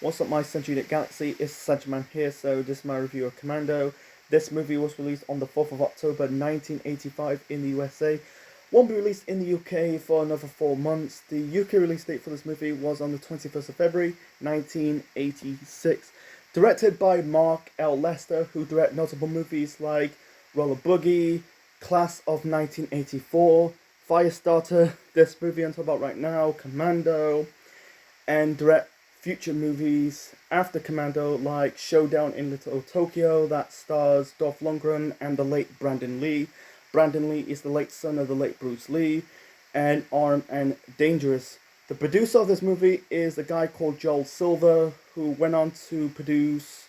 What's up, my Century Galaxy? It's Centuryman here, so this is my review of Commando. This movie was released on the 4th of October 1985 in the USA. Won't be released in the UK for another 4 months. The UK release date for this movie was on the 21st of February 1986. Directed by Mark L. Lester, who directed notable movies like Roller Boogie, Class of 1984, Firestarter, this movie I'm talking about right now, Commando, and direct future movies after Commando like Showdown in Little Tokyo that stars Dolph Lundgren and the late Brandon Lee. Brandon Lee is the late son of the late Bruce Lee, and Armed and Dangerous. The producer of this movie is a guy called Joel Silver, who went on to produce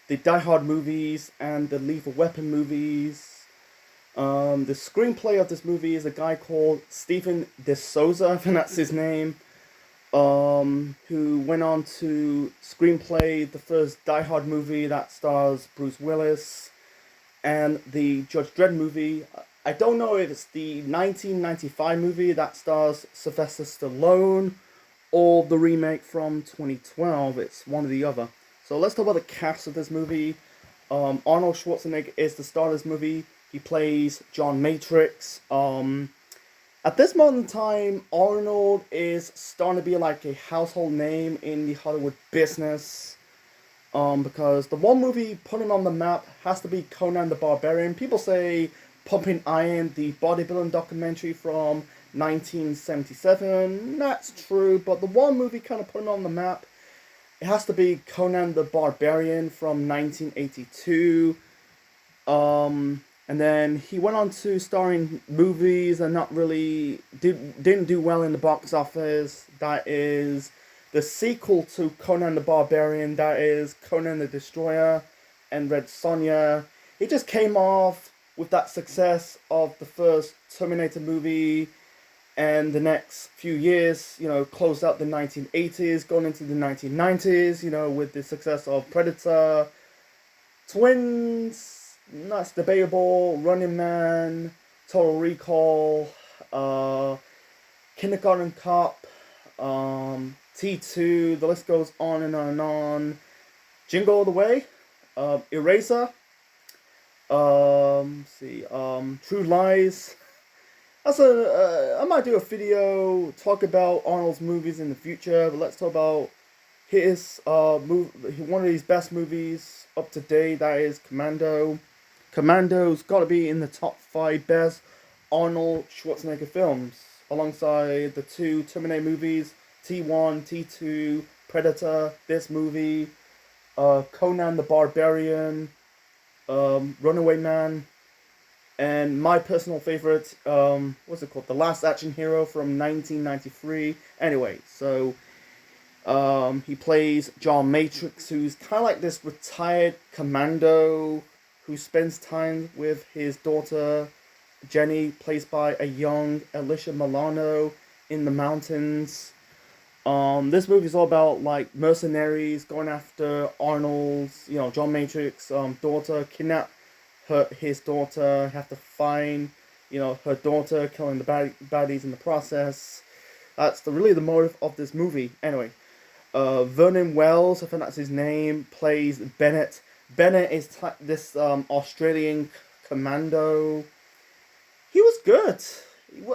the Die Hard movies and the Lethal Weapon movies. The screenplay of this movie is a guy called Stephen DeSouza, I think that's his name, who went on to screenplay the first Die Hard movie that stars Bruce Willis, and the Judge Dredd movie. I don't know if it's the 1995 movie that stars Sylvester Stallone or the remake from 2012. It's one or the other. So let's talk about the cast of this movie. Arnold Schwarzenegger is the star of this movie. He plays John Matrix. At this moment in time, Arnold is starting to be like a household name in the Hollywood business. Because the one movie put him on the map has to be Conan the Barbarian. People say Pumping Iron, the bodybuilding documentary from 1977. That's true, but the one movie kind of put him on the map, it has to be Conan the Barbarian from 1982. And then he went on to star in movies and didn't do well in the box office. That is the sequel to Conan the Barbarian, that is Conan the Destroyer and Red Sonja. He just came off with that success of the first Terminator movie, and the next few years, closed out the 1980s, going into the 1990s, with the success of Predator, Twins, that's debatable, Running Man, Total Recall, Kindergarten Cop, T2, the list goes on and on and on. Jingle All the Way, Eraser, True Lies. I might do a video talk about Arnold's movies in the future, but let's talk about his one of his best movies up to date. That is Commando. Commando's got to be in the top 5 best Arnold Schwarzenegger films, alongside the 2 Terminator movies, T1, T2, Predator, this movie, Conan the Barbarian, Runaway Man, and my personal favorite, what's it called? The Last Action Hero from 1993. Anyway, so he plays John Matrix, who's kind of like this retired commando who spends time with his daughter, Jenny, placed by a young Alicia Milano, in the mountains. This movie is all about like mercenaries going after Arnold's, John Matrix, daughter, kidnap his daughter, have to find, her daughter, killing the baddies in the process. That's really the motive of this movie. Anyway, Vernon Wells, I think that's his name, plays Bennett. Bennett is this Australian commando. He was good.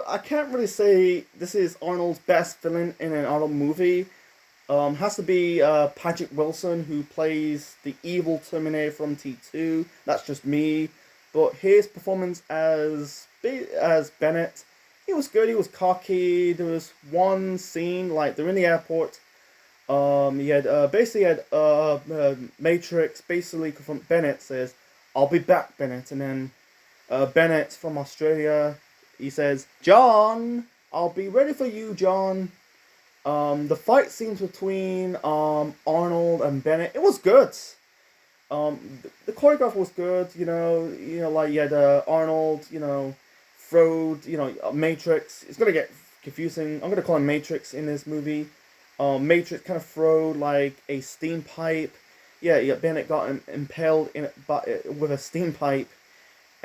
I can't really say this is Arnold's best villain in an Arnold movie. Has to be Patrick Wilson, who plays the evil Terminator from T2. That's just me. But his performance as Bennett, he was good. He was cocky. There was one scene, like they're in the airport. He had Matrix basically confront Bennett, says, "I'll be back, Bennett," and then Bennett from Australia, he says, "John, I'll be ready for you, John." The fight scenes between Arnold and Bennett, it was good. The choreograph was good. Like you had Arnold, throw, Matrix. It's gonna get confusing. I'm gonna call him Matrix in this movie. Matrix kind of throw like a steam pipe. Yeah. Bennett got impaled with a steam pipe.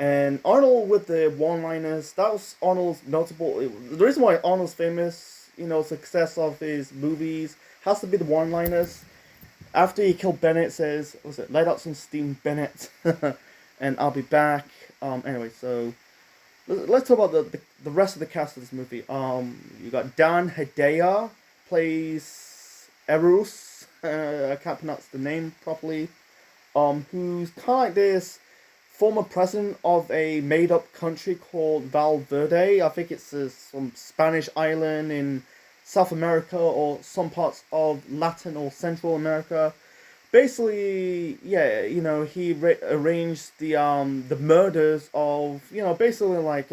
And Arnold with the one-liners, that was Arnold's notable. The reason why Arnold's famous, success of his movies has to be the one-liners. After he killed Bennett, says, "Was it let out some steam, Bennett?" And I'll be back. Anyway, so let's talk about the rest of the cast of this movie. You got Dan Hedaya plays Erus. I can't pronounce the name properly. Who's kind of like this former president of a made-up country called Valverde. I think it's some Spanish island in South America or some parts of Latin or Central America. Basically, yeah, he arranged the murders of basically like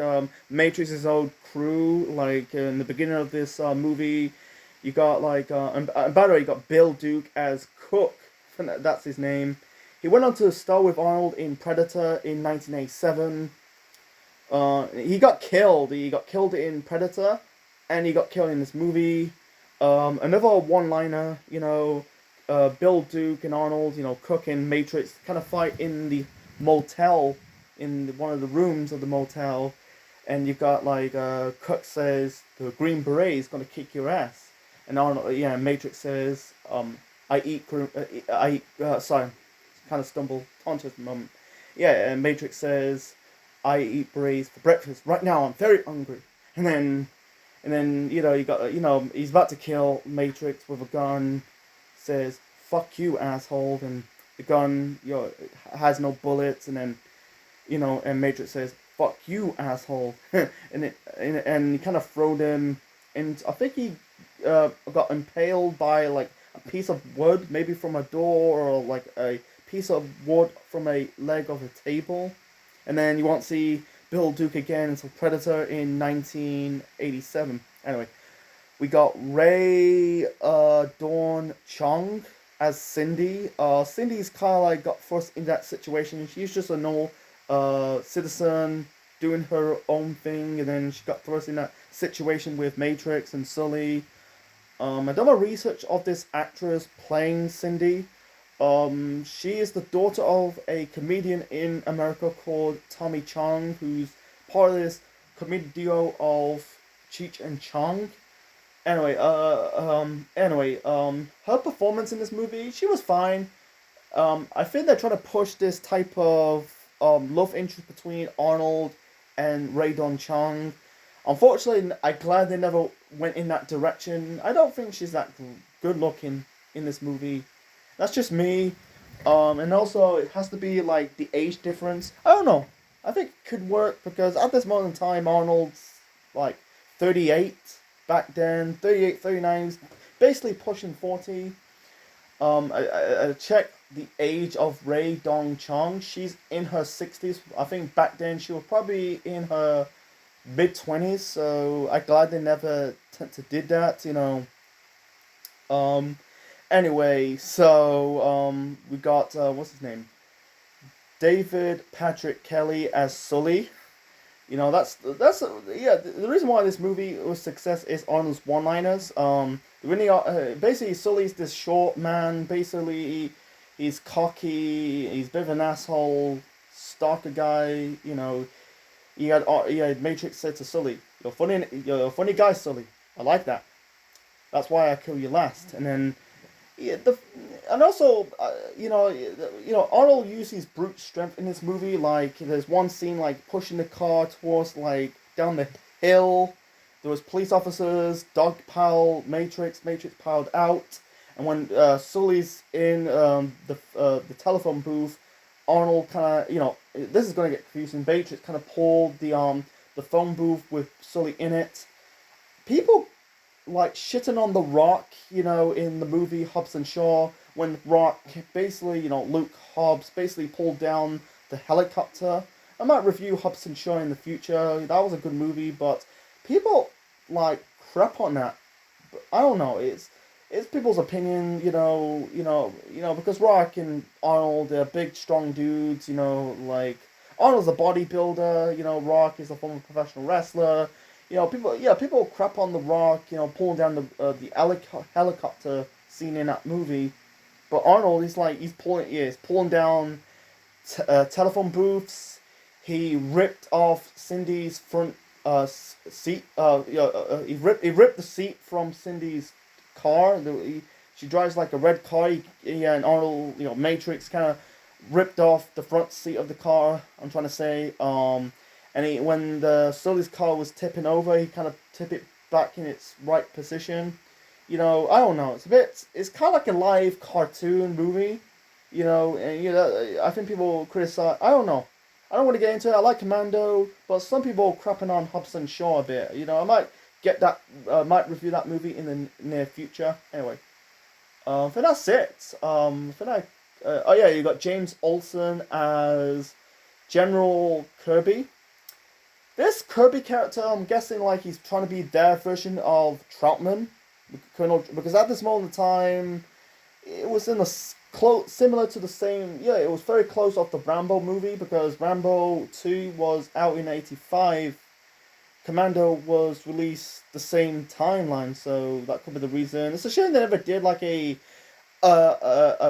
Matrix's old crew. Like in the beginning of this movie, you got like and by the way, you got Bill Duke as Cook. That's his name. He went on to star with Arnold in Predator in 1987. He got killed. He got killed in Predator, and he got killed in this movie. Another one-liner, Bill Duke and Arnold, Cook and Matrix kind of fight in the motel, in one of the rooms of the motel, and you got like Cook says the Green Beret is gonna kick your ass, and Arnold, Matrix says, sorry, kind of stumbled onto it at the moment. Yeah, and Matrix says, I eat berets for breakfast. Right now, I'm very hungry. And then you got he's about to kill Matrix with a gun. Says, "Fuck you, asshole!" And the gun has no bullets. And then and Matrix says, "Fuck you, asshole!" and he kind of throw him. And I think he got impaled by like a piece of wood, maybe from a door, or like a piece of wood from a leg of a table. And then you won't see Bill Duke again until Predator in 1987. Anyway, we got Ray Dawn Chong as Cindy. Cindy's kind of like got forced in that situation. She's just a normal citizen doing her own thing, and then she got thrust in that situation with Matrix and Sully. I done my research of this actress playing Cindy. She is the daughter of a comedian in America called Tommy Chong, who's part of this comedic duo of Cheech and Chong. Anyway, her performance in this movie, she was fine. I think they're trying to push this type of love interest between Arnold and Ray Don Chong. Unfortunately, I'm glad they never went in that direction. I don't think she's that good looking in this movie. That's just me. And also, it has to be like the age difference. I don't know. I think it could work because at this moment in time, Arnold's like 38 back then, 38, 39, basically pushing 40. I checked the age of Ray Dong Chong. She's in her 60s. I think back then she was probably in her mid-20s. So I'm glad they never did that, Anyway, so we got what's his name? David Patrick Kelly as Sully. The reason why this movie was success is Arnold's one-liners. Basically Sully's this short man. Basically, he's cocky. He's a bit of an asshole, stalker guy. Matrix said to Sully, "You're a funny guy, Sully. I like that. That's why I kill you last." And then. Yeah, Arnold used his brute strength in this movie. Like, there's one scene like pushing the car towards like down the hill. There was police officers, dog piled Matrix piled out, and when Sully's in the telephone booth, Arnold kind of this is gonna get confusing. Matrix kind of pulled the phone booth with Sully in it. People like shitting on the Rock, in the movie Hobbs and Shaw, when Rock basically, Luke Hobbs basically pulled down the helicopter. I might review Hobbs and Shaw in the future. That was a good movie, but people like crap on that. I don't know. It's people's opinion, because Rock and Arnold, they're big, strong dudes. Like Arnold's a bodybuilder. Rock is a former professional wrestler. People crap on the Rock, pulling down the helicopter scene in that movie, but Arnold is like he's pulling down telephone booths. He ripped off Cindy's front seat. He ripped the seat from Cindy's car. She drives like a red car. Yeah, and Arnold, Matrix kind of ripped off the front seat of the car. I'm trying to say. And when the Sully's car was tipping over, he kind of tipped it back in its right position. I don't know. It's kind of like a live cartoon movie. And I think people criticize. I don't know. I don't want to get into it. I like Commando, but some people are crapping on Hobson Shaw a bit. I might might review that movie in the near future. Anyway, for that's it. For that, oh yeah, you got James Olsen as General Kirby. This Kirby character, I'm guessing like he's trying to be their version of Troutman, Colonel, because at this moment in time, it was in the close, similar to the same. Yeah, it was very close off the Rambo movie because Rambo 2 was out in '85. Commando was released the same timeline, so that could be the reason. It's a shame they never did like a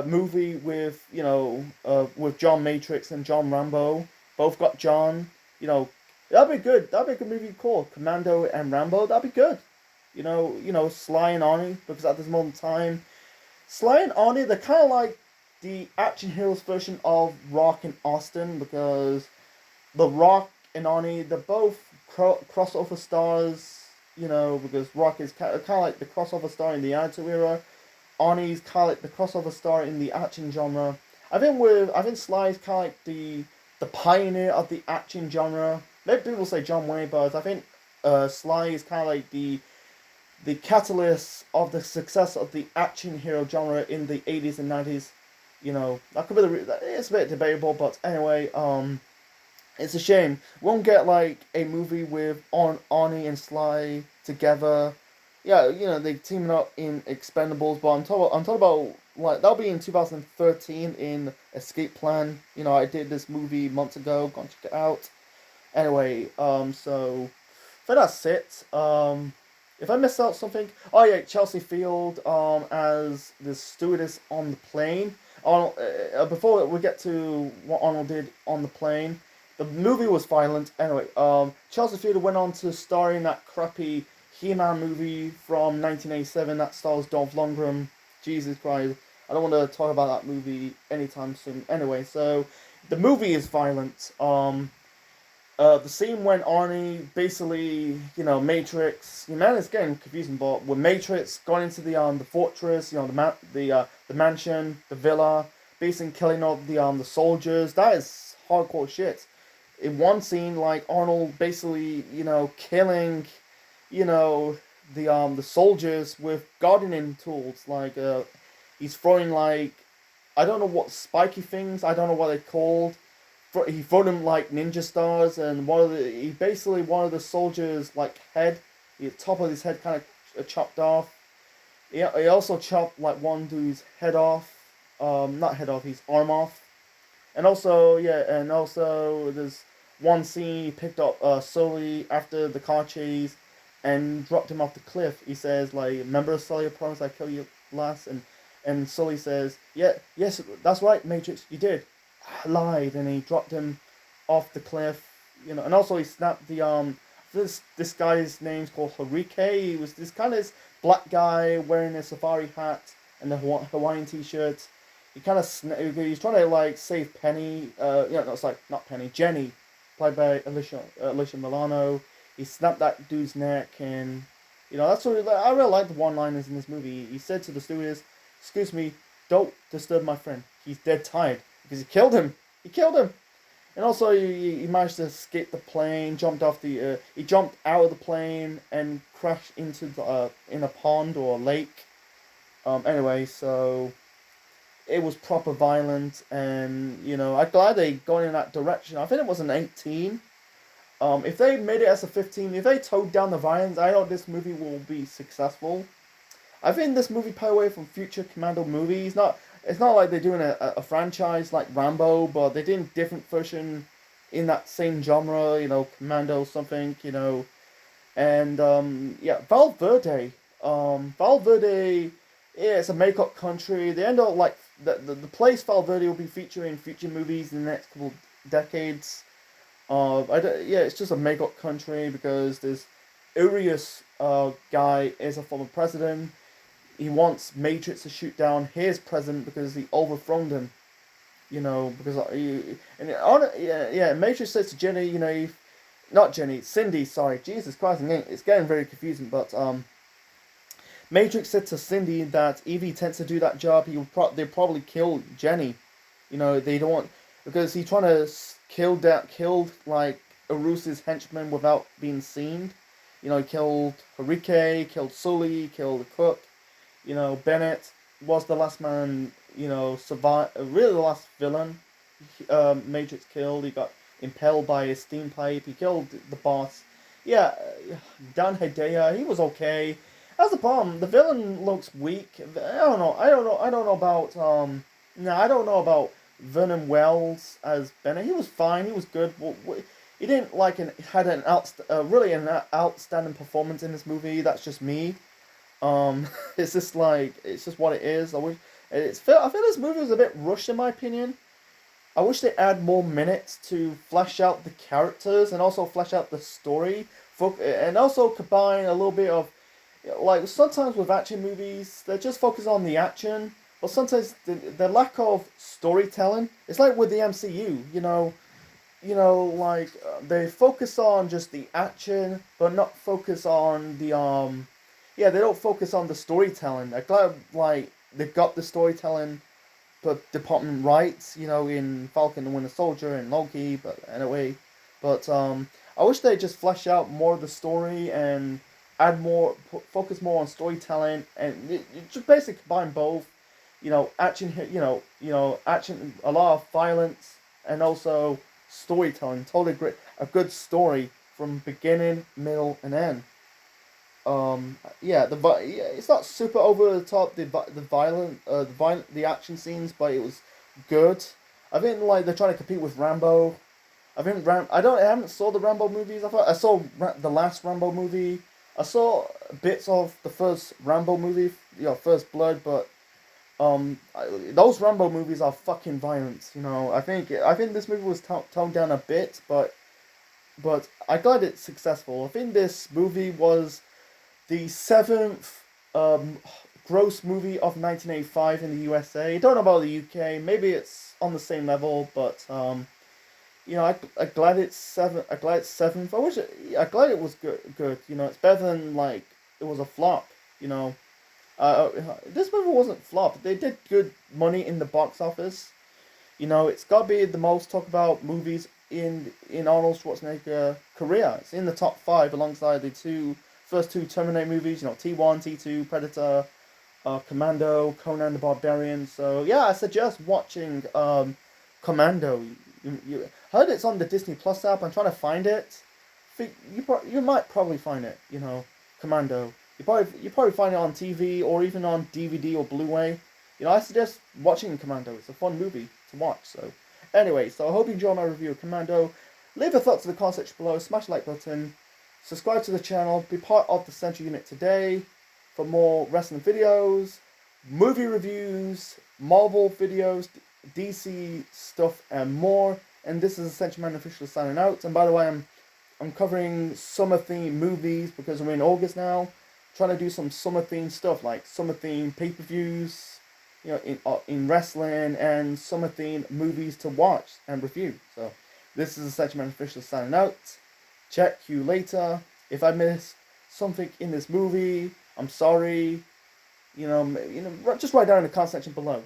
movie with with John Matrix and John Rambo. Both got John. That'd be good. That'd be a good movie called Commando and Rambo. That'd be good. Sly and Arnie, because at this moment in time, Sly and Arnie, they're kind of like the action heroes version of Rock and Austin, because The Rock and Arnie, they're both crossover stars, because Rock is kind of like the crossover star in the Attitude Era. Arnie's kind of like the crossover star in the action genre. I think Sly's kind of like the pioneer of the action genre. Maybe people say John Wayne, but I think Sly is kind of like the catalyst of the success of the action hero genre in the 80s and 90s. That could be it's a bit debatable, but anyway, it's a shame. We won't get like a movie with Arnie and Sly together. Yeah, they teaming up in Expendables, but I'm talking about like that'll be in 2013 in Escape Plan. I did this movie months ago. Go and check it out. Anyway, so that's it. If I missed out something, oh yeah, Chelsea Field as the stewardess on the plane. Before we get to what Arnold did on the plane, the movie was violent. Anyway, Chelsea Field went on to star in that crappy He-Man movie from 1987 that stars Dolph Lundgren. Jesus Christ, I don't want to talk about that movie anytime soon. Anyway, so the movie is violent. The scene when Arnie basically, Matrix, man, it's getting confusing, but when Matrix got into the fortress, the mansion, the villa, basically killing all the soldiers, that is hardcore shit. In one scene, like Arnold basically, killing, the soldiers with gardening tools, like he's throwing like, I don't know what spiky things, I don't know what they're called. He threw them like ninja stars, and one of the soldiers like the top of his head kind of chopped off. He also chopped like one dude's head off, not head off, his arm off, and also there's one scene he picked up Sully after the car chase, and dropped him off the cliff. He says like, "Remember Sully, I promised I'd kill you last," and Sully says, "Yeah, yes, that's right, Matrix, you did." Lied, and he dropped him off the cliff, and also he snapped the this guy's name's called Harike. He was this kind of black guy wearing a safari hat and a Hawaiian t-shirt. He kind of he's trying to like save Penny, it's like not Penny, Jenny, played by Alicia Milano. He snapped that dude's neck, and that's what I really like the one-liners in this movie. He said to the stewardess, "Excuse me, don't disturb my friend. He's dead tired." Because he killed him. And also he managed to escape the plane, he jumped out of the plane and crashed into in a pond or a lake. Anyway, so it was proper violent, and I'm glad they gone in that direction. I think it was an 18. If they made it as a 15, if they toned down the violence, I know this movie will be successful. I think this movie pay away from future Commando movies. It's not like they're doing a franchise like Rambo, but they're doing different version in that same genre, Commando something, and Valverde. Valverde, yeah, it's a make-up country. They end up like the place Valverde will be featuring in future movies in the next couple decades. It's just a make-up country because this Urias guy is a former president. he wants Matrix to shoot down his president because he overthrown him. Because Matrix says to Jenny, not Jenny, Cindy. Sorry, Jesus Christ, it's getting very confusing. But Matrix said to Cindy that if he tends to do that job, they'll probably kill Jenny. They don't want, because he's trying to kill like Urus's henchmen without being seen. He killed Harike, killed Sully, killed the cook. Bennett was the last man. Survived. Really, the last villain. Matrix killed. He got impaled by a steam pipe. He killed the boss. Yeah, Dan Hedaya. He was okay. That's the problem. The villain looks weak. I don't know. I don't know about No, I don't know about Vernon Wells as Bennett. He was fine. He was good. He didn't had an really an outstanding performance in this movie. That's just me. It's just what it is. I feel this movie was a bit rushed in my opinion. I wish they add more minutes to flesh out the characters and also flesh out the story, and also combine a little bit of, sometimes with action movies they just focus on the action, but sometimes the lack of storytelling. It's like with the MCU, they focus on just the action, but not focus on the they don't focus on the storytelling. I'm glad they've got the storytelling department right, in Falcon and Winter Soldier and Loki, but anyway, I wish they just flesh out more of the story and add more, focus more on storytelling, and just basically combine both, action, action, a lot of violence, and also storytelling. Totally great, a good story from beginning, middle, and end. It's not super over the top. The action scenes, but it was good. I think they're trying to compete with Rambo. I haven't saw the Rambo movies. I saw the last Rambo movie. I saw bits of the first Rambo movie, First Blood, but those Rambo movies are fucking violent. I think this movie was toned down a bit, but I'm glad it's successful. I think this movie was the 7th gross movie of 1985 in the USA. Don't know about the UK. Maybe it's on the same level, but I'm glad it's 7th. I'm glad it's 7th. I'm glad it was good. It's better than it was a flop. This movie wasn't flop. They did good money in the box office. It's got to be the most talked about movies in Arnold Schwarzenegger career. It's in the top 5 alongside the first two Terminator movies, T1, T2, Predator, Commando, Conan the Barbarian. So yeah, I suggest watching Commando. You heard it's on the Disney Plus app. I'm trying to find it. You might probably find it. Commando. You probably find it on TV or even on DVD or Blu-ray. I suggest watching Commando. It's a fun movie to watch. So anyway, I hope you enjoy my review of Commando. Leave your thoughts in the comment section below. Smash the like button. Subscribe to the channel, be part of the Central Unit today for more wrestling videos, movie reviews, Marvel videos, DC stuff, and more. And this is Essential Man officially signing out. And by the way, I'm covering summer themed movies because we're in August now. Trying to do some summer themed stuff like summer themed pay-per-views, in wrestling, and summer themed movies to watch and review. So this is Essential Man officially signing out. Check you later. If I missed something in this movie, I'm sorry. Just write down in the comment section below.